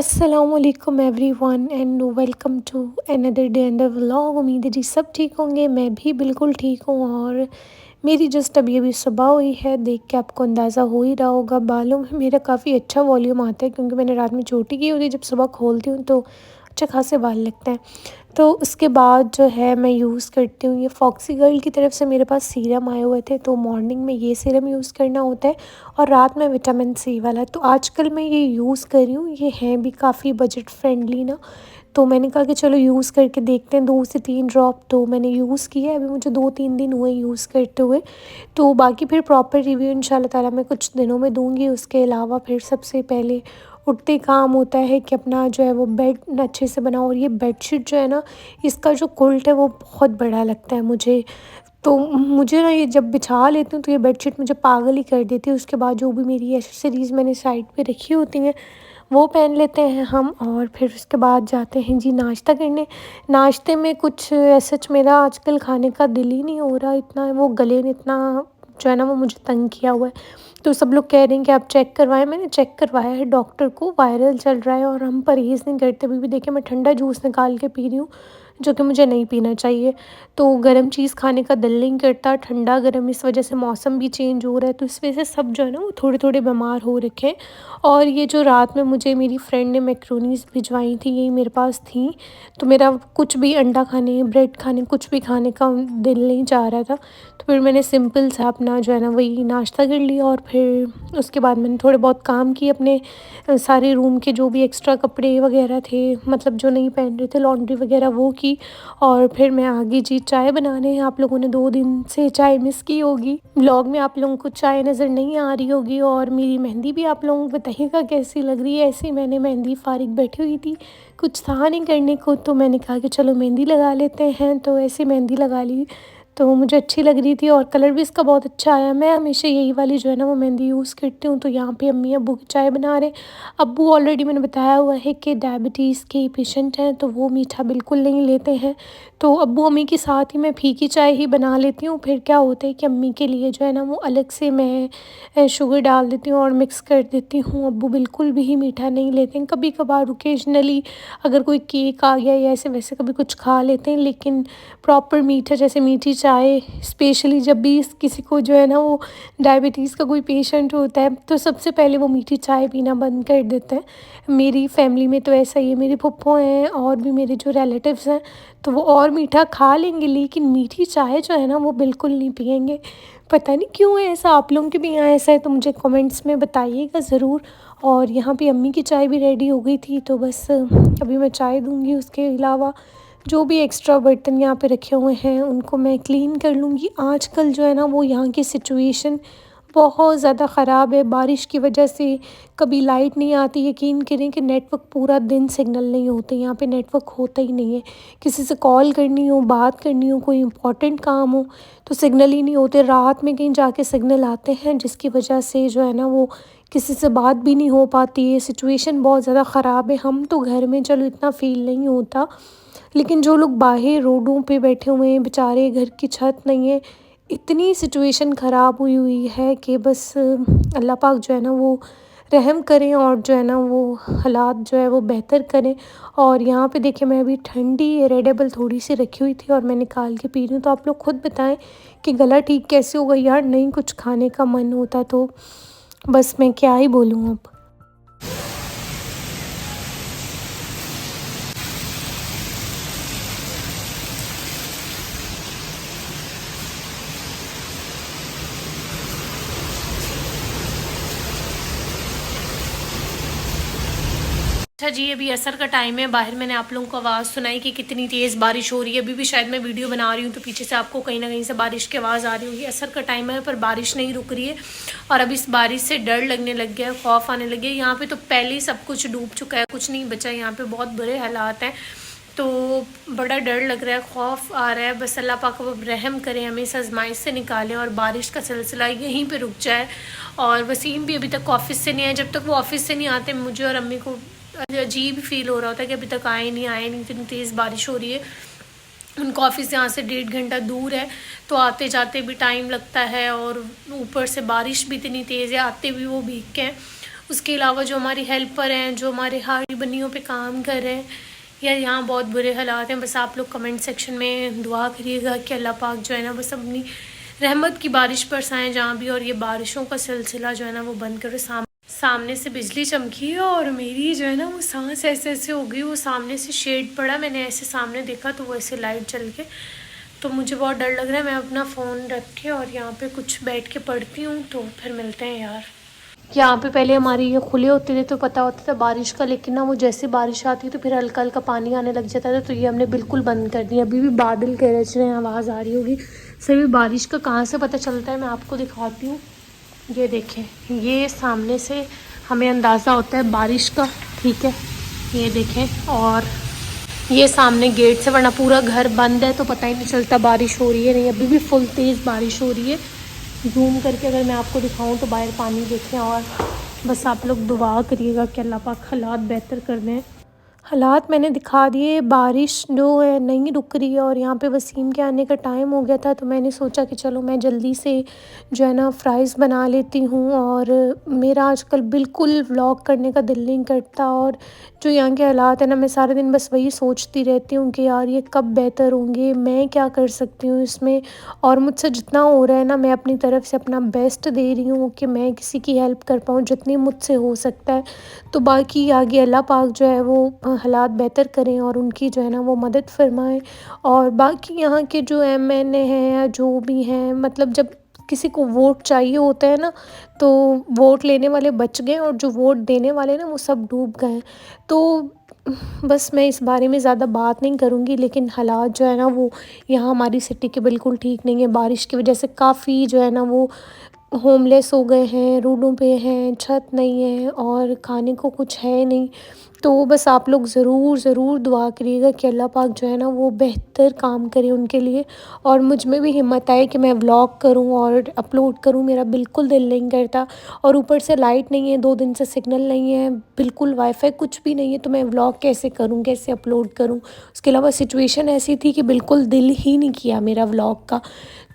अस्सलामुअलैकुम everyone and welcome to another day under vlog. उम्मीद है जी सब ठीक होंगे। मैं भी बिल्कुल ठीक हूँ और मेरी जस्ट अभी अभी सुबह हुई है। देख के आपको अंदाज़ा हो ही रहा होगा, बालों में मेरा काफ़ी अच्छा वॉल्यूम आता है क्योंकि मैंने रात में चोटी की होती है। जब सुबह खोलती हूँ तो अच्छे खासे बाल लगते हैं। तो उसके बाद जो है मैं यूज़ करती हूँ, ये फॉक्सी गर्ल की तरफ से मेरे पास सीरम आए हुए थे, तो मॉर्निंग में ये सीरम यूज़ करना होता है और रात में विटामिन सी वाला। तो आजकल मैं ये यूज़ कर रही हूँ। ये हैं भी काफ़ी बजट फ्रेंडली ना, तो मैंने कहा कि चलो यूज़ करके देखते हैं। 2 से 3 ड्रॉप तो मैंने यूज़ किया है। अभी मुझे 2-3 दिन हुए यूज़ करते हुए, तो बाकी फिर प्रॉपर रिव्यू इंशाल्लाह ताला मैं कुछ दिनों में दूँगी। उसके अलावा फिर सबसे पहले उठते काम होता है कि अपना जो है वो बेड अच्छे से बनाओ। और ये बेडशीट जो है ना, इसका जो क्विल्ट है वो बहुत बड़ा लगता है मुझे। तो मुझे ना ये जब बिछा लेती हूँ तो ये बेडशीट मुझे पागल ही कर देती है। उसके बाद जो भी मेरी एक्सेसरीज़ मैंने साइड पे रखी होती हैं वो पहन लेते हैं हम, और फिर उसके बाद जाते हैं जी नाश्ता करने। नाश्ते में कुछ सच मेरा आजकल खाने का दिल ही नहीं हो रहा, इतना वो गले ने इतना जो है ना वो मुझे तंग किया हुआ है। तो सब लोग कह रहे हैं कि आप चेक करवाएं। मैंने चेक करवाया है डॉक्टर को, वायरल चल रहा है और हम परहेज़ नहीं करते। अभी भी देखिए मैं ठंडा जूस निकाल के पी रही हूँ जो कि मुझे नहीं पीना चाहिए। तो गर्म चीज़ खाने का दिल नहीं करता, ठंडा गर्म इस वजह से मौसम भी चेंज हो रहा है, तो इस वजह से सब जो है ना वो थोड़े थोड़े बीमार हो रखे हैं। और ये जो रात में मुझे मेरी फ्रेंड ने मैक्रोनीज़ भिजवाई थी, यही मेरे पास थी, तो मेरा कुछ भी अंडा खाने, ब्रेड खाने, कुछ भी खाने का दिल नहीं चाह रहा था। तो फिर मैंने सिंपल सा अपना जो है ना वही नाश्ता कर लिया और फिर उसके बाद मैंने थोड़े बहुत काम किए अपने। सारे रूम के जो भी एक्स्ट्रा कपड़े वगैरह थे, मतलब जो नहीं पहन रहे थे, लॉन्ड्री वगैरह वो की। और फिर मैं आ गई जी चाय बनाने। आप लोगों ने 2 दिन से चाय मिस की होगी। व्लॉग में आप लोगों को चाय नज़र नहीं आ रही होगी। और मेरी मेहंदी भी आप लोगों को बताइएगा कैसी लग रही है। ऐसे ही मैंने मेहंदी फारिग बैठी हुई थी, कुछ था नहीं करने को, तो मैंने कहा कि चलो मेहंदी लगा लेते हैं, तो ऐसे मेहंदी लगा ली। तो मुझे अच्छी लग रही थी और कलर भी इसका बहुत अच्छा आया। मैं हमेशा यही वाली जो है ना वो मेहंदी यूज़ करती हूँ। तो यहाँ पे अम्मी अब्बू की चाय बना रहे हैं। अब्बू ऑलरेडी मैंने बताया हुआ है कि डायबिटीज़ के पेशेंट हैं, तो वो मीठा बिल्कुल नहीं लेते हैं। तो अब्बू अम्मी के साथ ही मैं फीकी चाय ही बना लेती हूँ। फिर क्या होता है कि अम्मी के लिए जो है ना वो अलग से मैं शुगर डाल देती हूँ और मिक्स कर देती हूँ। अब्बू बिल्कुल भी मीठा नहीं लेते हैं। कभी कभार ओकेजनली अगर कोई केक आ गया या ऐसे वैसे कभी कुछ खा लेते हैं, लेकिन प्रॉपर मीठा जैसे मीठी चाय, स्पेशली जब भी किसी को जो है ना वो डायबिटीज़ का कोई पेशेंट होता है तो सबसे पहले वो मीठी चाय पीना बंद कर देते हैं। मेरी फैमिली में तो ऐसा ही है। मेरी फूफो हैं और भी मेरे जो रिलेटिव्स हैं, तो वो और मीठा खा लेंगे लेकिन मीठी चाय जो है ना वो बिल्कुल नहीं पिएंगे। पता नहीं क्यों है ऐसा, आप लोगों के भी यहाँ ऐसा है तो मुझे कमेंट्स में बताइएगा ज़रूर। और यहाँ पे अम्मी की चाय भी रेडी हो गई थी, तो बस अभी मैं चाय दूँगी। उसके अलावा जो भी एक्स्ट्रा बर्तन यहाँ पे रखे हुए हैं उनको मैं क्लीन कर लूँगी। आजकल जो है ना वो यहाँ की सिचुएशन बहुत ज़्यादा ख़राब है। बारिश की वजह से कभी लाइट नहीं आती, यकीन करें कि नेटवर्क पूरा दिन सिग्नल नहीं होते, यहाँ पे नेटवर्क होता ही नहीं है। किसी से कॉल करनी हो, बात करनी हो, कोई इम्पोर्टेंट काम हो तो सिग्नल ही नहीं होते। रात में कहीं जाके सिग्नल आते हैं जिसकी वजह से जो है ना वो किसी से बात भी नहीं हो पाती है। सिचुएशन बहुत ज़्यादा ख़राब है। हम तो घर में चलो इतना फ़ील नहीं होता, लेकिन जो लोग बाहर रोडों पे बैठे हुए हैं बेचारे, घर की छत नहीं है, इतनी सिचुएशन ख़राब हुई हुई है कि बस अल्लाह पाक जो है ना वो रहम करें और जो है ना वो हालात जो है वो बेहतर करें। और यहाँ पे देखिए मैं अभी ठंडी रेडेबल थोड़ी सी रखी हुई थी और मैं निकाल के पी रही हूँ। तो आप लोग खुद बताएं कि गला ठीक कैसे होगा यार, नहीं कुछ खाने का मन होता तो बस मैं क्या ही बोलूँ अब। अच्छा जी, अभी असर का टाइम है। बाहर मैंने आप लोगों को आवाज़ सुनाई कि कितनी तेज़ बारिश हो रही है। अभी भी शायद मैं वीडियो बना रही हूँ तो पीछे से आपको कहीं ना कहीं से बारिश की आवाज़ आ रही होगी। असर का टाइम है पर बारिश नहीं रुक रही है और अब इस बारिश से डर लगने लग गया है, खौफ आने लग गया। यहाँ पे तो पहले ही सब कुछ डूब चुका है, कुछ नहीं बचा। यहाँ पे बहुत बुरे हालात हैं, तो बड़ा डर लग रहा है, खौफ आ रहा है। बस अल्लाह पाक अब रहम करें, हमें इस आजमाइश से निकालें और बारिश का सिलसिला यहीं पे रुक जाए। और वसीम भी अभी तक ऑफिस से नहीं आए। जब तक वो ऑफिस से नहीं आते मुझे और अम्मी को अजीब फील हो रहा होता है कि अभी तक आए नहीं, इतनी तेज़ बारिश हो रही है। उनका ऑफिस यहाँ से 1.5 घंटा दूर है, तो आते जाते भी टाइम लगता है और ऊपर से बारिश भी इतनी तेज़ है, आते भी वो भीग के हैं। उसके अलावा जो हमारे हेल्पर हैं, जो हमारे हाड़ी बनियों पे काम कर रहे हैं, या यहाँ बहुत बुरे हालात हैं। बस आप लोग कमेंट सेक्शन में दुआ करिएगा कि अल्लाह पाक जो है ना बस अपनी रहमत की बारिश बरसाएं जहाँ भी, और ये बारिशों का सिलसिला जो है ना वो बंद करो। सामने से बिजली चमकी है और मेरी जो है ना वो सांस ऐसे ऐसे हो गई। वो सामने से शेड पड़ा, मैंने ऐसे सामने देखा तो वो ऐसे लाइट चल के, तो मुझे बहुत डर लग रहा है। मैं अपना फ़ोन रख के और यहाँ पे कुछ बैठ के पढ़ती हूँ, तो फिर मिलते हैं यार। यहाँ पे पहले हमारे ये खुले होते थे तो पता होता था बारिश का, लेकिन ना वो जैसे बारिश आती है तो फिर हल्का हल्का पानी आने लग जाता था, तो ये हमने बिल्कुल बंद कर दिया। अभी भी बादल गरज रहे हैं, आवाज़ आ रही होगी। सभी बारिश का कहाँ से पता चलता है मैं आपको दिखाती हूँ। ये देखें, ये सामने से हमें अंदाज़ा होता है बारिश का, ठीक है, ये देखें। और ये सामने गेट से, वरना पूरा घर बंद है तो पता ही नहीं चलता बारिश हो रही है नहीं। अभी भी फुल तेज़ बारिश हो रही है। जूम करके अगर मैं आपको दिखाऊं तो बाहर पानी देखें। और बस आप लोग दुआ करिएगा कि अल्लाह पाक हालात बेहतर कर दें। हालात मैंने दिखा दिए। बारिश जो है नहीं रुक रही है और यहाँ पे वसीम के आने का टाइम हो गया था, तो मैंने सोचा कि चलो मैं जल्दी से जो है ना फ़्राइज़ बना लेती हूँ। और मेरा आजकल बिल्कुल व्लॉग करने का दिल नहीं करता, और जो यहाँ के हालात है ना, मैं सारे दिन बस वही सोचती रहती हूँ कि यार ये कब बेहतर होंगे, मैं क्या कर सकती हूँ इसमें। और मुझसे जितना हो रहा है ना, मैं अपनी तरफ से अपना बेस्ट दे रही हूँ कि मैं किसी की हेल्प कर पाऊँ जितनी मुझसे हो सकता है। तो बाकी आगे अल्लाह पाक जो है वो हालात बेहतर करें और उनकी जो है ना वो मदद फरमाएं। और बाकी यहाँ के जो एमएनए हैं या जो भी हैं, मतलब जब किसी को वोट चाहिए होता है ना, तो वोट लेने वाले बच गए और जो वोट देने वाले ना वो सब डूब गए। तो बस मैं इस बारे में ज़्यादा बात नहीं करूँगी, लेकिन हालात जो है ना वो यहाँ हमारी सिटी के बिल्कुल ठीक नहीं है। बारिश की वजह से काफ़ी जो है ना वो होमलेस हो गए हैं, रोडों पे हैं, छत नहीं है और खाने को कुछ है नहीं। तो बस आप लोग ज़रूर दुआ करिएगा कि अल्लाह पाक जो है ना वो बेहतर काम करे उनके लिए, और मुझ में भी हिम्मत आए कि मैं व्लॉग करूं और अपलोड करूं। मेरा बिल्कुल दिल नहीं करता, और ऊपर से लाइट नहीं है, 2 दिन से सिग्नल नहीं है, बिल्कुल वाईफाई कुछ भी नहीं है, तो मैं व्लॉग कैसे करूं, कैसे अपलोड करूं। उसके अलावा सिचुएशन ऐसी थी कि बिल्कुल दिल ही नहीं किया मेरा व्लॉग का।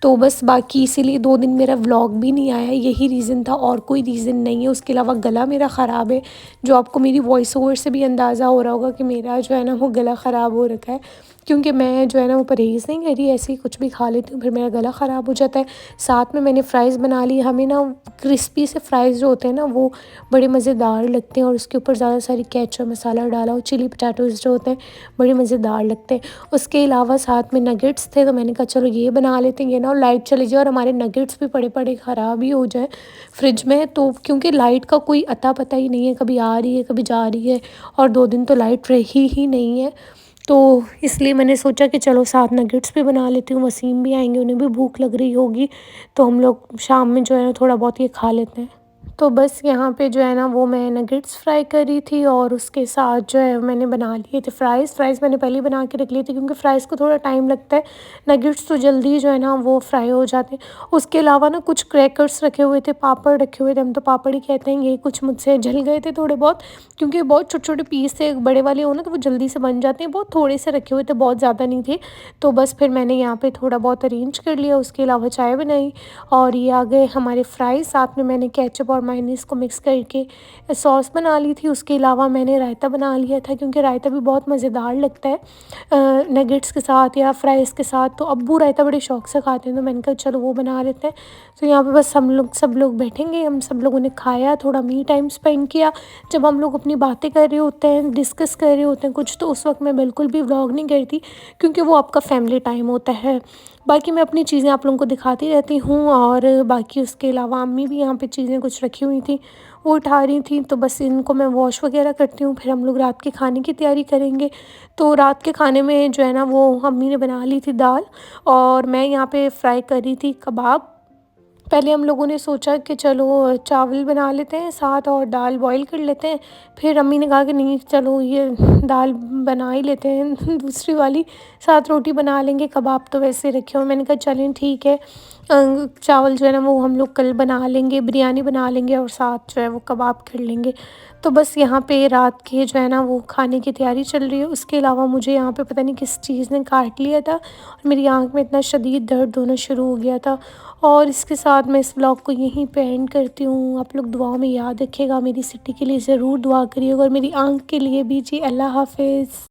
तो बस बाकी इसीलिए 2 दिन मेरा व्लॉग भी नहीं आया, यही रीज़न था और कोई रीज़न नहीं है। उसके अलावा गला मेरा ख़राब है, जो आपको मेरी वॉइस ओवर से भी अंदाज़ा हो रहा होगा कि मेरा जो है ना वो गला ख़राब हो रखा है, क्योंकि मैं जो है ना वो परहेज़ नहीं करी, ऐसे ही कुछ भी खा लेती हूँ, फिर मेरा गला ख़राब हो जाता है। साथ में मैंने फ़्राइज़ बना ली। हमें ना क्रिस्पी से फ़्राइज़ जो होते हैं ना वो बड़े मज़ेदार लगते हैं, और उसके ऊपर ज़्यादा सारी केचप मसाला डाला हो, चिली पोटैटोज़ जो होते हैं बड़े मज़ेदार लगते हैं। उसके अलावा साथ में नगेट्स थे, तो मैंने कहा चलो ये बना लेते हैं, ये ना लाइट चली जाए और हमारे नगेट्स भी पड़े पड़े ख़राब ही हो जाए फ्रिज में। तो क्योंकि लाइट का कोई अता पता ही नहीं है, कभी आ रही है कभी जा रही है, और 2 दिन तो लाइट रही ही नहीं है। तो इसलिए मैंने सोचा कि चलो साथ नगेट्स भी बना लेती हूँ। वसीम भी आएंगे, उन्हें भी भूख लग रही होगी, तो हम लोग शाम में जो है थोड़ा बहुत ये खा लेते हैं। तो बस यहाँ पे जो है ना वो मैं नगेट्स फ्राई करी थी, और उसके साथ जो है मैंने बना लिए थे फ़्राइज़ मैंने पहले ही बना के रख लिए थे, क्योंकि फ़्राइज़ को थोड़ा टाइम लगता है, नगेट्स तो जल्दी जो है ना वो फ्राई हो जाते हैं। उसके अलावा ना कुछ क्रैकर्स रखे हुए थे, पापड़ रखे हुए थे, हम तो पापड़ ही कहते हैं, ये कुछ मुझसे जल गए थे थोड़े बहुत, क्योंकि बहुत छोटे छोटे पीस थे, बड़े वाले हो ना तो वो जल्दी से बन जाते हैं। बहुत थोड़े से रखे हुए थे, बहुत ज़्यादा नहीं थे, तो बस फिर मैंने यहाँ पर थोड़ा बहुत अरेंज कर लिया। उसके अलावा चाय बनाई, और ये आ गए हमारे फ़्राइज़। साथ में मैंने केचप और मायोनीज़ को मिक्स करके सॉस बना ली थी। उसके अलावा मैंने रायता बना लिया था, क्योंकि रायता भी बहुत मज़ेदार लगता है नगेट्स के साथ या फ़्राइज़ के साथ। तो अब्बू रायता बड़े शौक़ से खाते हैं, तो मैंने कहा चलो वो बना लेते हैं। तो यहाँ पे बस हम सब लोग बैठेंगे, हम सब लोगों ने खाया, थोड़ा मी टाइम स्पेंड किया। जब हम लोग अपनी बातें कर रहे होते हैं, डिस्कस कर रहे होते हैं कुछ, तो उस वक्त मैं बिल्कुल भी व्लॉग नहीं करती, क्योंकि वो आपका फैमिली टाइम होता है। बाकी मैं अपनी चीज़ें आप लोगों को दिखाती रहती हूँ, और बाकी उसके अलावा अम्मी भी यहाँ पे चीज़ें कुछ रखी हुई थी, वो उठा रही थी, तो बस इनको मैं वॉश वगैरह करती हूँ। फिर हम लोग रात के खाने की तैयारी करेंगे। तो रात के खाने में जो है ना वो अम्मी ने बना ली थी दाल, और मैं यहाँ पे फ्राई कर रही थी कबाब। पहले हम लोगों ने सोचा कि चलो चावल बना लेते हैं साथ और दाल बॉईल कर लेते हैं, फिर अम्मी ने कहा कि नहीं चलो ये दाल बना ही लेते हैं दूसरी वाली, साथ रोटी बना लेंगे, कबाब तो वैसे रखे हुए। मैंने कहा चलें ठीक है, चावल जो है ना वो हम लोग कल बना लेंगे, बिरयानी बना लेंगे और साथ जो है वो कबाब कर लेंगे। तो बस यहाँ पे रात के जो है ना वो खाने की तैयारी चल रही है। उसके अलावा मुझे यहाँ पे पता नहीं किस चीज़ ने काट लिया था, और मेरी आँख में इतना शदीद दर्द होना शुरू हो गया था। और इसके साथ साथ मैं इस व्लॉग को यहीं पे एंड करती हूँ। आप लोग दुआओं में याद रखिएगा, मेरी सिटी के लिए ज़रूर दुआ करिएगा और मेरी आंख के लिए भी जी। अल्लाह हाफ़िज़।